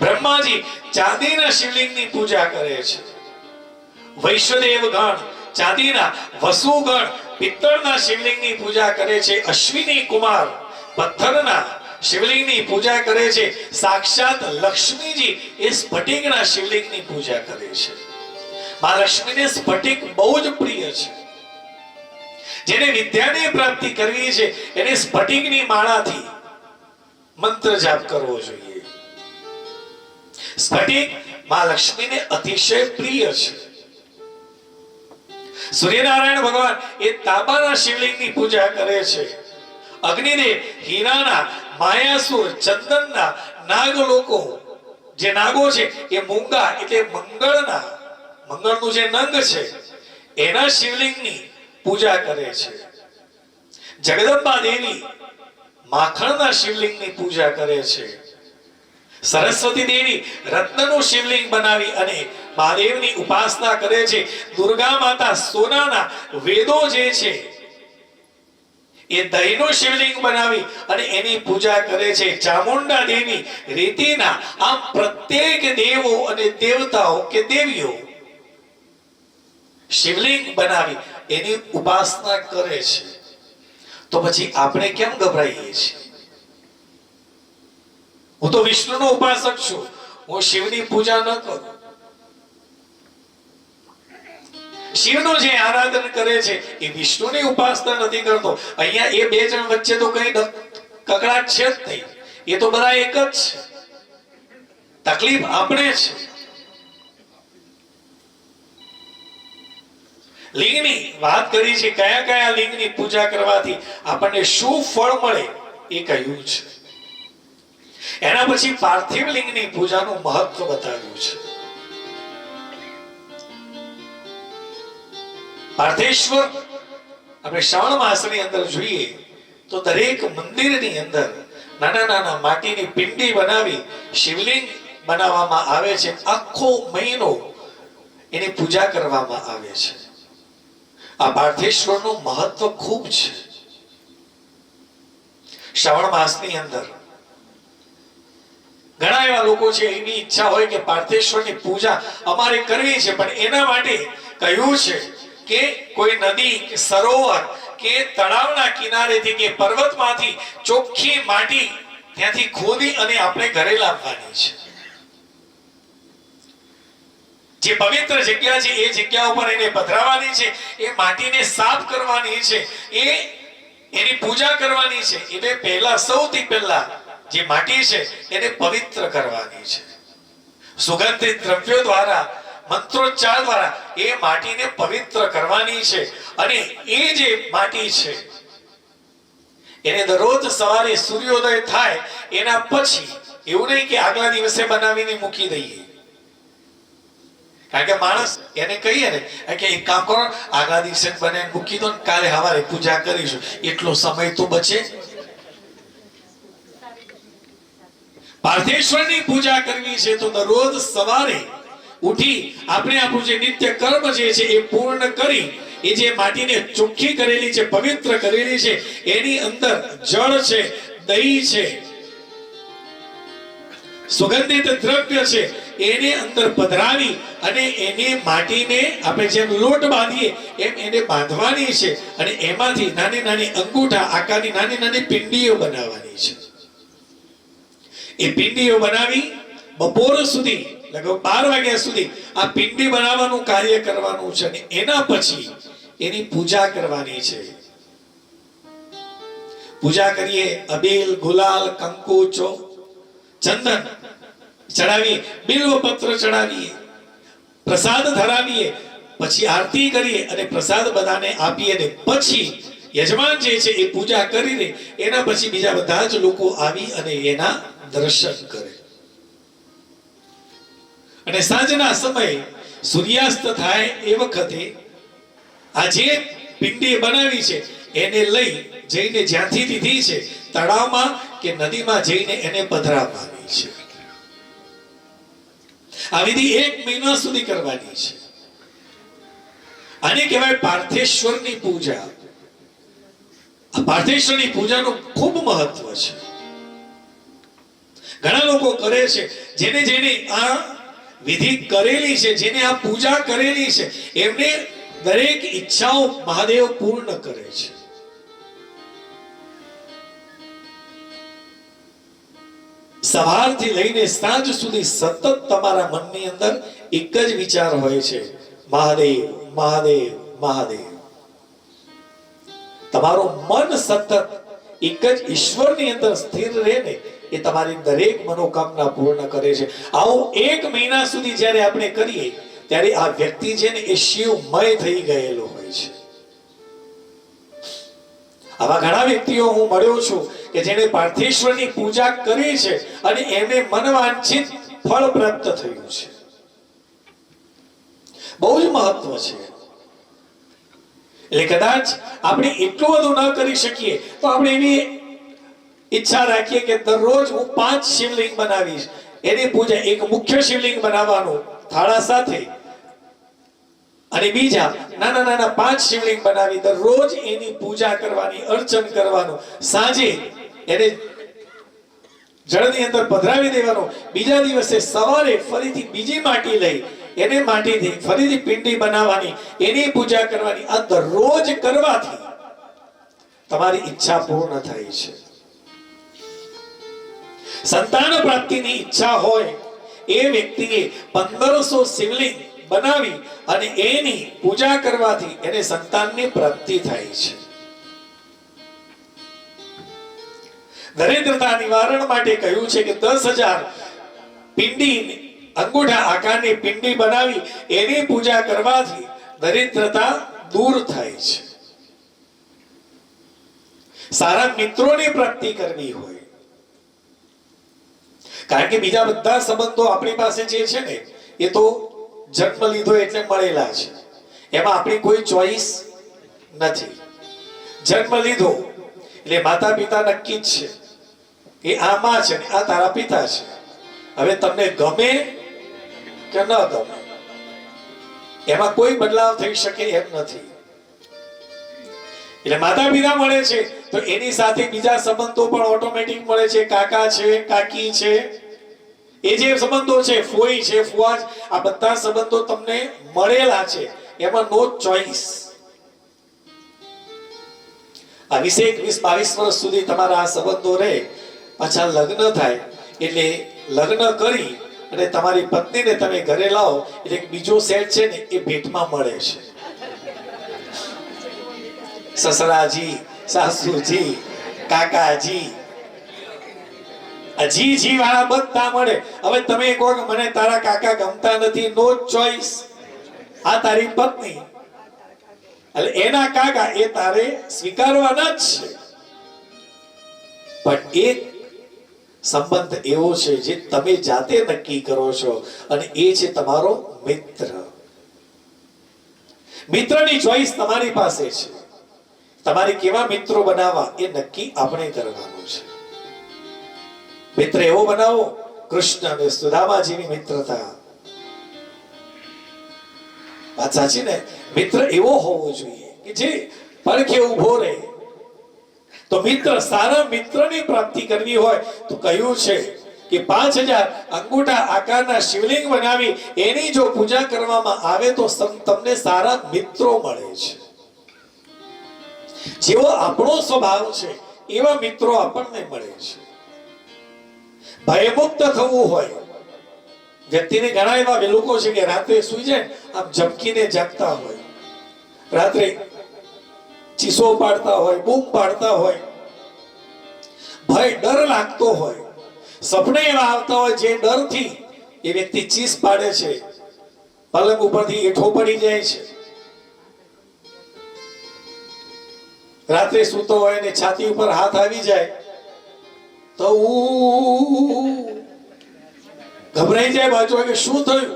E: બ્રહ્માજી ચાંદીના શિવલિંગની પૂજા કરે છે. વૈશ્વદેવ ગણ ચાંદીના, વસુગણ પિત્તળના શિવલિંગની પૂજા કરે છે. અશ્વિની કુમાર પથ્થરના શિવલિંગની પૂજા કરે છે. સાક્ષાત લક્ષ્મીજી એ સ્ફટિકના શિવલિંગની પૂજા કરે છે. મહાલક્ષ્મીને સ્ફટિક બહુ જ પ્રિય છે. જેને વિદ્યાની પ્રાપ્તિ કરવી છે એને સ્ફટિકની માળાથી મંત્ર જાપ કરવો જોઈએ. સ્ફટિક મહાલક્ષ્મીને અતિશય પ્રિય છે. સૂર્યનારાયણ ભગવાન એ તાંબાના શિવલિંગની પૂજા કરે છે. અગ્નિદેવ હીરાના, માયાસુર ચંદનના, નાગ લોકો જે નાગો છે એ મૂંગા એટલે મંગળનું જે નંગ છે એના શિવલિંગની પૂજા કરે છે. જગદંબા દેવી માખણના શિવલિંગની પૂજા કરે છે. સરસ્વતી દેવી રત્નનું શિવલિંગ બનાવી અને મહાદેવની ઉપાસના કરે છે. દુર્ગા માતા સોનાના, વેદો જે છે એ દહીંનું શિવલિંગ બનાવી અને એની પૂજા કરે છે. ચામુંડા દેવી રેતીના. આમ પ્રત્યેક દેવો અને દેવતાઓ કે દેવીઓ શિવલિંગ બનાવી એની ઉપાસના કરે છે. તો પછી આપણે કેમ ગભરાઈએ છીએ? હું તો વિષ્ણુનો ઉપાસક છું, હું શિવની પૂજા ન કરું. શિવનું જે આરાધન કરે છે એ વિષ્ણુની ઉપાસના નથી કરતો. અહીંયા એ બે જણ વચ્ચે તો કઈ કકડાટ છે જ નહીં. એ તો બધા એક જ છે. તકલીફ આપણે છે. લિંગની વાત કરી છે, કયા કયા લિંગની પૂજા કરવાથી આપણને શું ફળ મળે એ કહ્યું છે. એના પછી પાર્થિવ લિંગની પૂજાનું મહત્વ બતાવ્યું છે. પાર્થેશ્વર આપણે શ્રાવણ માસની અંદર જોઈએ તો દરેક મંદિરની અંદર નાના નાના માટીની પિંડી બનાવી શિવલિંગ બનાવવામાં આવે છે, આખો મહિનો એની પૂજા કરવામાં આવે છે. આ પાર્થેશ્વરનું મહત્વ ખૂબ છે. શ્રાવણ માસની અંદર ઘણા એવા લોકો છે, એની ઈચ્છા હોય કે પાર્થેશ્વરની પૂજા અમારે કરવી છે, પણ એના માટે કહ્યું છે કે કોઈ નદી કે સરોવર કે તળાવના કિનારેથી કે પર્વતમાંથી ચોખ્ખી માટી ત્યાંથી ખોદી અને આપણે ઘરે લાવવાની છે. જે પવિત્ર જગ્યા છે એ જગ્યા ઉપર એને પધરાવવાની છે, એ માટીને સાફ કરવાની છે, એની પૂજા કરવાની છે. એટલે પહેલા સૌથી પહેલા જે માટી છે એને પવિત્ર કરવાની છે. સુગંધિત દ્રવ્યો દ્વારા, મંત્રોચ્ચાર દ્વારા એ માટીને પવિત્ર કરવાની છે. અને એ જે માટી છે એને દરરોજ સવારે સૂર્યોદય થાય એના પછી, એવું નહીં કે આગલા દિવસે બનાવીને મૂકી દઈએ. કારણ કે માણસ એને કહીએ ને કે એક કામ કરો, આગલા દિવસે બનાવીને મૂકી દો, કાલે સવારે પૂજા કરીશું, એટલો સમય તો બચે. પાર્થેશ્વરની પૂજા કરવી છે તો દરરોજ સવારે ઉઠી આપણે આપણું જે નિત્ય કર્મ જે છે એ પૂર્ણ કરી, એ જે માટીને ચોખ્ખી કરેલી છે, પવિત્ર કરેલી છે, એની અંદર જળ છે, દહીં છે, સુગંધિત દ્રવ્ય છે, એને અંદર પધરાવી અને એની માટીને આપણે જેમ લોટ બાંધીએ એમ એને બાંધવાની છે. અને એમાંથી નાની નાની અંગૂઠા આકારની નાની નાની પિંડીઓ બનાવવાની છે. એ પિંડીઓ બનાવી બપોર સુધી, લગભગ 12 વાગ્યા સુધી આ પિંડી બનાવવાનું કાર્ય કરવાનું છે. અને એના પછી એની પૂજા કરવાની છે. પૂજા કરીએ, અબીલ, ગુલાલ, કંકુ, ચંદન ચડાવીએ, બિલ્વપત્ર ચડાવીએ, પ્રસાદ ધરાવીએ, પછી આરતી કરીએ અને પ્રસાદ બધાને આપીએ. અને પછી યજમાન જે છે એ પૂજા કરી દે. એના પછી બીજા બધા જ લોકો આવી અને એના દર્શન કરે. અને સાંજના સમયે સૂર્યાસ્ત થાય એ વખતે આ જે પિંડી બનાવી છે એને લઈ જઈને જ્યાંથી લીધી છે તળાવમાં કે નદીમાં જઈને એને પધરાવવાની છે. આ વિધિ 1 મહિના સુધી કરવાની છે. આને કહેવાય પાર્થેશ્વરની પૂજા. આ પાર્થેશ્વરની પૂજાનું ખૂબ મહત્વ છે. ઘણા લોકો કરે છે, જેને આ વિધિ કરેલી છે, જેને આ પૂજા કરેલી છે, એમને દરેક ઈચ્છાઓ મહાદેવ પૂર્ણ કરે છે. સવારથી લઈને સાંજ સુધી સતત તમારા મનની અંદર એક જ વિચાર હોય છે, મહાદેવ, મહાદેવ, મહાદેવ. તમારું મન સતત એક જ ઈશ્વરની અંદર સ્થિર રહે ને, એ તમારી દરેક મનોકામના પૂર્ણ કરે છે. આવું 1 મહિના સુધી જ્યારે આપણે કરીએ ત્યારે આ વ્યક્તિ છે ને એ શિવમય થઈ ગયેલો હોય છે. આવા ઘણા વ્યક્તિઓ હું મળ્યો છું કે જેને પાર્થેશ્વરની પૂજા કરી છે અને એમને મનવાંછિત ફળ પ્રાપ્ત થયું છે. બહુ જ મહત્વ છે. એટલે કદાચ આપણે એટલું બધું ન કરી શકીએ તો આપણે એવી ઈચ્છા રાખીએ કે દરરોજ હું 5 શિવલિંગ બનાવીશ. એની પૂજા, એક મુખ્ય શિવલિંગ બનાવવાનું થાળા સાથે, અને બીજા નાના નાના 5 શિવલિંગ બનાવી દરરોજ એની પૂજા કરવાની, અર્ચન કરવાનું. સાંજે એને જળની અંદર પધરાવી દેવાનું. બીજા દિવસે સવારે ફરીથી બીજી માટી લઈ એને માટીથી ફરીથી પિંડી બનાવવાની, એની પૂજા કરવાની. આ દરરોજ કરવાથી તમારી ઈચ્છા પૂર્ણ થાય છે. સંતાન પ્રાપ્તિની ઈચ્છા હોય એ વ્યક્તિએ 1500 શિવલિંગ બનાવી અને એની પૂજા કરવાથી એને સંતાનની પ્રાપ્તિ થાય છે. દરિદ્રતા નિવારણ માટે કહ્યું છે કે 10,000 પિંડી, અંગૂઠા આકારની પિંડી બનાવી એની પૂજા કરવાથી દરિદ્રતા દૂર થાય છે. સારા મિત્રોની પ્રાપ્તિ કરવી હોય, કારણ કે બીજા બધા સંબંધો આપણી પાસે જે છે ને એ તો જન્મ લીધો એટલે મળેલા છે. એમાં આપણી કોઈ ચોઈસ નથી. જન્મ લીધો એટલે માતા પિતા નક્કી જ છે, એ આ માં છે ને આ તારા પિતા છે. હવે તમને ગમે કે ન ગમે એમાં કોઈ બદલાવ થઈ શકે એમ નથી. એટલે માતા પિતા મળે છે તો એની સાથે બીજા સંબંધો પણ ઓટોમેટિક મળે છે. કાકા છે, કાકી છે, એ જે સંબંધો છે, ફોઈ છે, ફુવા છે, આ બધા સંબંધો તમને મળેલા છે, એમાં નો ચોઈસ. આ 20-22 વર્ષ સુધી તમારા આ સંબંધો રહે, પાછા લગ્ન થાય એટલે લગ્ન કરી અને તમારી પત્નીને તમે ઘરે લાવો એટલે બીજો સેટ છે ને એ ભેટમાં મળે છે. સસરાજી, સાસુજી, કાકાજી, જી વાળા બધા મળે. હવે તમે કહો કે મને તારા કાકા ગમતા નથી, નો ચોઈસ. આ તારી પત્ની એટલે એના કાકા એ તારે સ્વીકારવાના જ છે. પણ એક સંબંધ એવો છે જે તમે જાતે નક્કી કરો છો અને એ છે તમારો મિત્ર. મિત્રની ચોઈસ તમારી પાસે છે. તમારે કેવા મિત્રો બનાવવા એ નક્કી આપણે કરવાનું છે. મિત્ર એવો બનાવો કૃષ્ણ અને સુદામા જેવી મિત્રતા. વાત સાચી ને? મિત્ર એવો હોવો જોઈએ કે જે પડખે ઉભો રહે. તો મિત્ર, સારા મિત્રની પ્રાપ્તિ કરવી હોય તો કહ્યું છે કે 5000 અંગૂઠા આકારના શિવલિંગ બનાવી એની જો પૂજા કરવામાં આવે તો તમને સારા મિત્રો મળે છે. જેવો આપણો સ્વભાવ છે એવા મિત્રો આપણને મળે છે. ભયમુક્ત થવું હોય, વ્યક્તિને ઘણા એવા લોકો છે કે રાત્રે સુઈ જાય આમ ઝબકીને જાગતા હોય, રાત્રે ચીસો પાડતા હોય, બૂમ પાડતા હોય, ભય ડર લાગતો હોય, સપને એવા આવતા હોય જે ડરથી એ વ્યક્તિ ચીસ પાડે છે, પલંગ ઉપરથી એઠો પડી જાય છે. રાત્રે સૂતો હોય ને છાતી ઉપર હાથ આવી જાય તો ગભરાઈ જાય બાજુ કે શું થયું.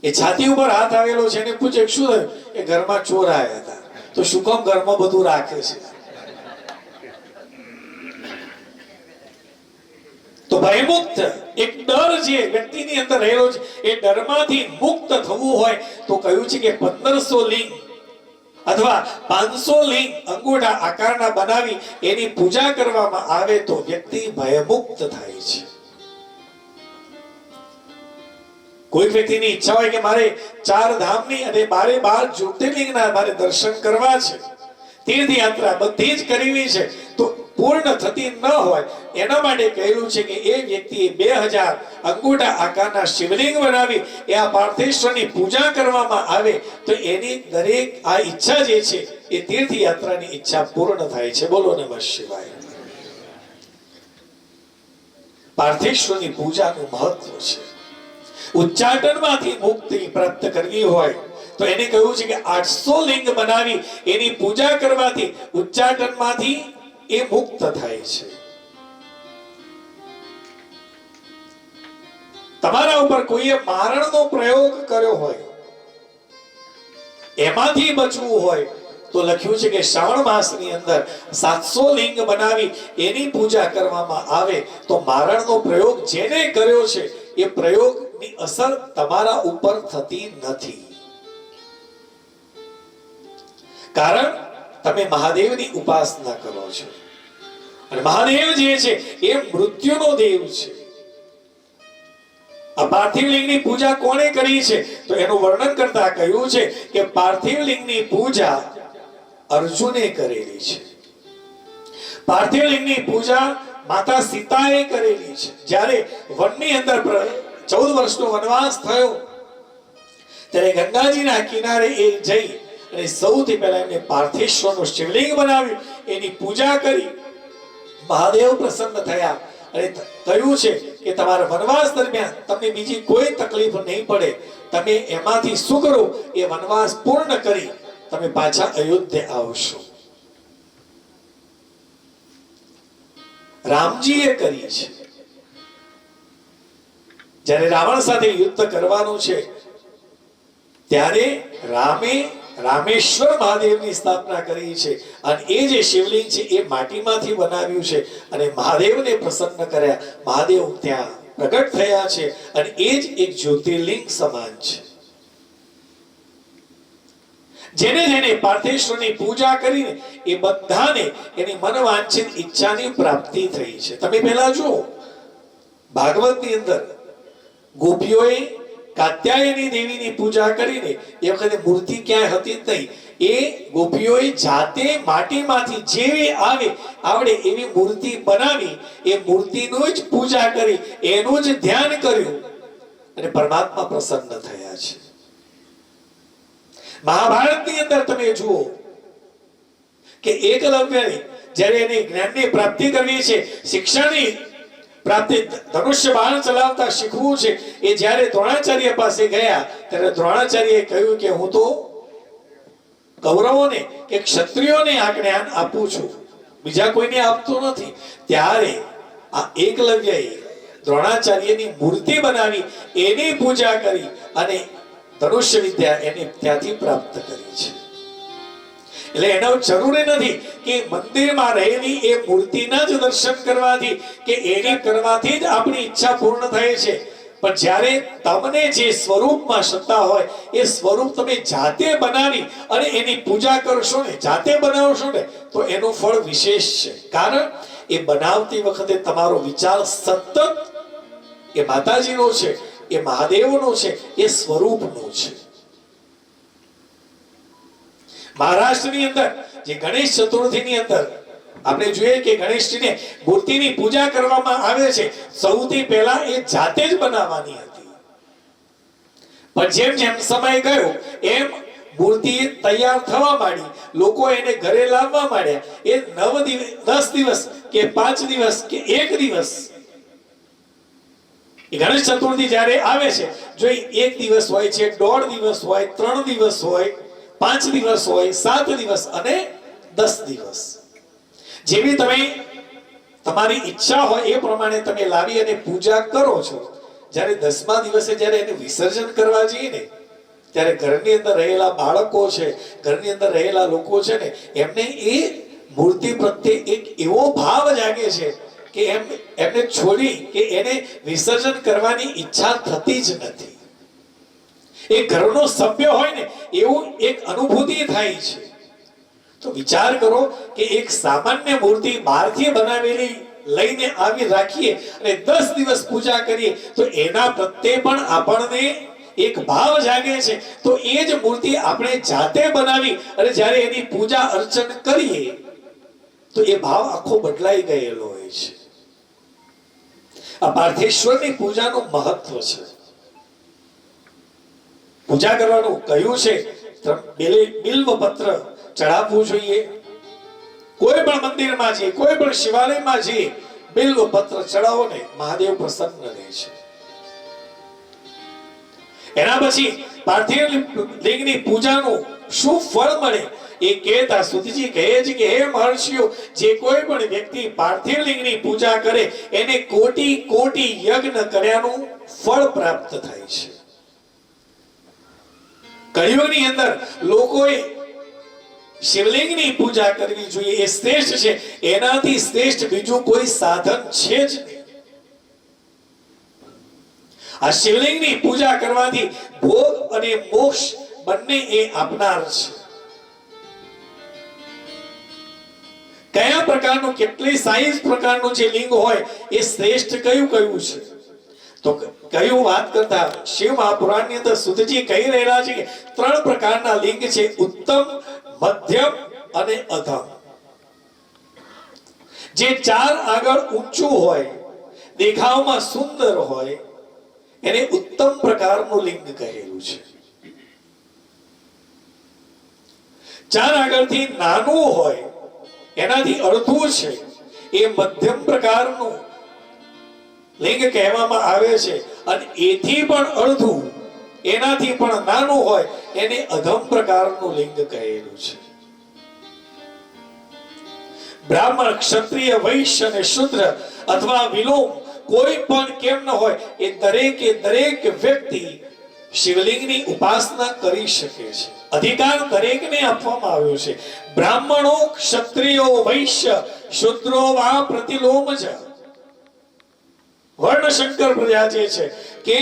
E: એ છાતી ઉપર હાથ આવેલો છે એને પૂછે શું થયું? એ ઘરમાં ચોર આવ્યા હતા. તો શું કામ ઘરમાં બધું રાખે છે? તો ભયમુક્ત એક ડર જે વ્યક્તિની અંદર રહેલો છે એ ડરમાંથી મુક્ત થવું હોય તો કહ્યું છે કે 1500 લિંગ અથવા 500 લિંગ અંગૂઠા આકારના બનાવી એની પૂજા કરવામાં આવે તો વ્યક્તિ ભયમુક્ત થાય છે. કોઈ વ્યક્તિની ઈચ્છા હોય કે મારે 4 ધામની અને 12 જ્યોતિર્લિંગના મારે દર્શન કરવા છે, તીર્થયાત્રા બધી જ કરવી છે, તો પૂર્ણ થતી ન હોય એના માટે કહેલું છે કે એ વ્યક્તિએ 2000 અંગૂઠા આકારના શિવલિંગ બનાવી એ આ પાર્થેશ્વરની પૂજા કરવામાં આવે તો એની દરેક આ ઈચ્છા જે છે એ તીર્થયાત્રાની ઈચ્છા પૂર્ણ થાય છે. બોલો નમઃ શિવાય. પાર્થેશ્વરની પૂજાનું મહત્વ છે. ઉચ્ચાટનમાંથી મુક્તિ પ્રાપ્ત કરવી હોય તો એને કહ્યું છે કે 800 લિંગ બનાવી એની પૂજા કરવાથી ઉચ્ચાટનમાંથી એ મુક્ત થાય છે. તમારા ઉપર કોઈએ મારણનો પ્રયોગ કર્યો હોય, એમાંથી બચવું હોય તો લખ્યું છે કે શ્રાવણ માસની અંદર 700 લિંગ બનાવી એની પૂજા કરવામાં આવે તો મારણનો પ્રયોગ જેને કર્યો છે એ પ્રયોગની અસર તમારા ઉપર થતી નથી. કારણ તમે મહાદેવની ઉપાસના કરો છો અને મહાદેવ જે છે એ મૃત્યુનો દેવ છે. આ પાર્થિવ લિંગની પૂજા કોણે કરી છે તો એનું વર્ણન કરતા કહ્યું છે કે પાર્થિવ લિંગની પૂજા અર્જુને કરેલી છે. પાર્થિવ લિંગની પૂજા માતા સીતાએ કરેલી છે. જ્યારે વનની અંદર 14 વર્ષનો વનવાસ થયો ત્યારે ગંગાજીના કિનારે એ જઈ અને સૌથી પહેલા એમને પાર્થેશ્વરનું શિવલિંગ બનાવ્યું, એની પૂજા કરી. મહાદેવ પ્રસન્ન થયા અને કહ્યું છે કે તમારા વનવાસ દરમિયાન તમને બીજી કોઈ તકલીફ નહીં પડે, તમે એમાંથી શું કરો એ વનવાસ પૂર્ણ કરી તમે પાછા અયોધ્યા આવશો. રામજીએ કરી છે. જ્યારે રાવણ સાથે યુદ્ધ કરવાનું છે ત્યારે રામે રામેશ્વર મહાદેવની સ્થાપના કરી છે અને એ જે શિવલિંગ છે એ માટીમાંથી બનાવ્યું છે અને મહાદેવને પ્રસન્ન કર્યા, મહાદેવ ત્યાં પ્રગટ થયા છે અને એ જ એક જ્યોતિર્લિંગ સમાન છે. જેને જેને પાર્થેશ્વરની પૂજા કરીને એ બધાને એની મનવાંછિત ઈચ્છાની પ્રાપ્તિ થઈ છે. તમે પહેલા જુઓ ભાગવતની અંદર ગોપીઓએ કાત્યાયની દેવીની પૂજા કરીને એ વખતે મૂર્તિ ક્યાંય હતી જ નહીં. એ ગોપીઓએ જાતે માટીમાંથી જેવી આવડે એવી મૂર્તિ બનાવી, એ મૂર્તિનું જ પૂજા કરી, એનું જ ધ્યાન કર્યું અને પરમાત્મા પ્રસન્ન થયા છે. મહાભારતની અંદર તમે જુઓ કે એકલવ્યને જ્યારે એને જ્ઞાનની પ્રાપ્તિ કરવી છે, શિક્ષણની પ્રાપ્તિ, ધનુષ્ય બાણ ચલાવતા શીખવું છે, એ જ્યારે દ્રોણાચાર્ય પાસે ગયા ત્યારે દ્રોણાચાર્યએ કહ્યું કે હું તો કૌરવોને કે ક્ષત્રિયોને આ જ્ઞાન આપું છું, બીજા કોઈને આપતો નથી. ત્યારે આ એકલવ્યએ દ્રોણાચાર્યની મૂર્તિ બનાવી, એની પૂજા કરી અને ધનુષ્ય વિદ્યા એને ત્યાંથી પ્રાપ્ત કરી છે. એટલે એનો જરૂરી નથી કે મંદિરમાં રહેલી એ મૂર્તિના જ દર્શન કરવાથી કે એની કરવાથી જ આપણી ઈચ્છા પૂર્ણ થાય છે. પણ જ્યારે તમને જે સ્વરૂપમાં સત્તા હોય એ સ્વરૂપ તમે જાતે બનાવી અને એની પૂજા કરશો ને, જાતે બનાવશો ને, તો એનું ફળ વિશેષ છે. કારણ એ બનાવતી વખતે તમારો વિચાર સતત એ માતાજીનો છે, એ મહાદેવનો છે, એ સ્વરૂપનો છે. મહારાષ્ટ્રની અંદર જે ગણેશ ચતુર્થીની અંદર આપણે જોઈએ કે ગણેશજીને મૂર્તિની પૂજા કરવામાં આવે છે, સૌથી પહેલા એ જાતે જ બનાવવાની હતી. પણ જેમ જેમ સમય ગયો એમ મૂર્તિ તૈયાર થવા માંડી, લોકો એને ઘરે લાવવા માંડ્યા. એ 9 દિવસ 10 દિવસ કે 5 દિવસ કે 1 દિવસ ગણેશ ચતુર્થી જ્યારે આવે છે, જો 1 દિવસ હોય છે, 1.5 દિવસ હોય, 3 દિવસ હોય, 5 દિવસ હોય, 7 દિવસ અને 10 દિવસ, જેવી તમે તમારી ઈચ્છા હોય એ પ્રમાણે તમે લાવી અને પૂજા કરો છો. જ્યારે 10મા દિવસે જ્યારે એને વિસર્જન કરવા જઈએ ને, ત્યારે ઘરની અંદર રહેલા બાળકો છે, ઘરની અંદર રહેલા લોકો છે ને, એમને એ મૂર્તિ પ્રત્યે એક એવો ભાવ જાગે છે કે એમને છોડી કે એને વિસર્જન કરવાની ઈચ્છા થતી જ નથી. એ ઘરનો સભ્ય હોય ને એવું એક અનુભૂતિ થાય છે. તો વિચાર કરો કે એક સામાન્ય મૂર્તિ બહારથી બનાવેલી લઈને આવી રાખીએ અને 10 દિવસ પૂજા કરીએ તો એના પ્રત્યે પણ આપણને એક ભાવ જાગે છે. તો એ જ મૂર્તિ આપણે જાતે બનાવી અને જ્યારે એની પૂજા અર્ચન કરીએ તો એ ભાવ આખો બદલાઈ ગયેલો હોય છે. આ પાર્થેશ્વરની પૂજાનું મહત્વ છે. પૂજા કરવાનું કહ્યું છે, બિલ્વ પત્ર ચડાવવું જોઈએ. કોઈ પણ મંદિરમાં જઈએ, કોઈ પણ શિવાલયમાં જઈએ, બિલ્વ પત્ર ચડાવો ને, મહાદેવ પ્રસન્ન રહે છે. એના પછી પાર્થિવ લિંગની પૂજાનું શું ફળ મળે એ કહેતા સુધીજી કહે છે કે હે મહર્ષિઓ, જે કોઈ પણ વ્યક્તિ પાર્થિવ લિંગની પૂજા કરે એને કોટી કોટી યજ્ઞ કર્યાનું ફળ પ્રાપ્ત થાય છે. કળિયુગની અંદર લોકોએ શિવલિંગની પૂજા કરવી જોઈએ, એ શ્રેષ્ઠ છે. એનાથી શ્રેષ્ઠ બીજું કોઈ સાધન છે જ નહીં. આ શિવલિંગની પૂજા કરવાથી ભોગ અને મોક્ષ બંને એ આપનાર છે. કયા પ્રકારનું, કેટલી સાઈઝ પ્રકારનું જે લિંગ હોય એ શ્રેષ્ઠ કયું કયું છે? તો કયું વાત કરતા શિવ મહાપુરાણની અંદર સુતજી કહી રહેલા છે કે 3 પ્રકારના લિંગ છે: ઉત્તમ, મધ્યમ અને અધમ. જે 4 આગળ ઊંચું હોય, દેખાવમાં સુંદર હોય, એને ઉત્તમ પ્રકારનું લિંગ કહેલું છે. 4 આગળથી નાનું હોય, એનાથી અડધું છે, એ મધ્યમ પ્રકારનું લિંગ કહેવામાં આવે છે. અને એથી પણ અડધું, એનાથી પણ નાનું હોય, એને અધમ પ્રકારનું લિંગ કહેલું છે. બ્રાહ્મણ, ક્ષત્રિય, વૈશ્ય અને શૂદ્ર અથવા વિલોમ કોઈ પણ કેમ ન હોય, એ દરેકે દરેક વ્યક્તિ શિવલિંગની ઉપાસના કરી શકે છે. અધિકાર દરેકને આપવામાં આવ્યો છે. બ્રાહ્મણો, ક્ષત્રિયો, વૈશ્ય, શૂદ્રો વા પ્રતિલોમજ. વર્ણશંકર પ્રજા જે છે કે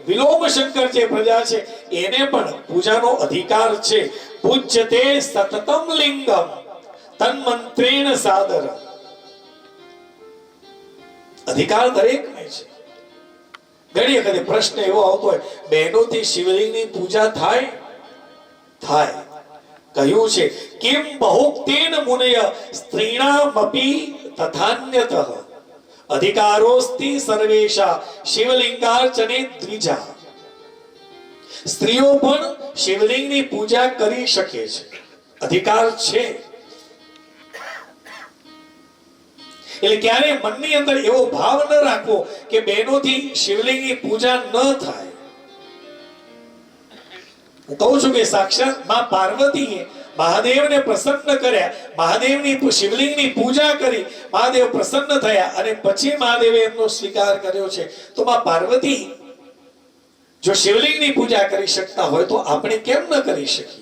E: વિલોમશંકર જે પ્રજા છે એને પણ પૂજાનો અધિકાર છે. પૂજ્યતે સતતમ લિંગમ તન્મંત્રેણ સાદર. અધિકાર દરેકને છે. ઘણી વખત પ્રશ્ન એવો આવતો હોય, બહેનોથી શિવલિંગની પૂજા થાય? થાય. કહ્યું છે કિમ બહુક્તેન મુનય સ્ત્રીણામપી તથાન્યતઃ અધિકારોસ્તિ સર્વેશા શિવલિંગાર્ચને દ્વિજા. સ્ત્રીઓ પણ શિવલિંગની પૂજા કરી શકે છે, અધિકાર છે. એટલે ક્યારે મનની અંદર એવો ભાવ ન રાખવો કે બહેનોથી શિવલિંગની પૂજા ન થાય. હું કહું છું કે સાક્ષાત માં પાર્વતીએ મહાદેવને પ્રસન્ન કર્યા, મહાદેવની શિવલિંગની પૂજા કરી, મહાદેવ પ્રસન્ન થયા અને પછી મહાદેવે એમનો સ્વીકાર કર્યો છે. તો માં પાર્વતી જો શિવલિંગની પૂજા કરી શકતા હોય તો આપણે કેમ ન કરી શકીએ?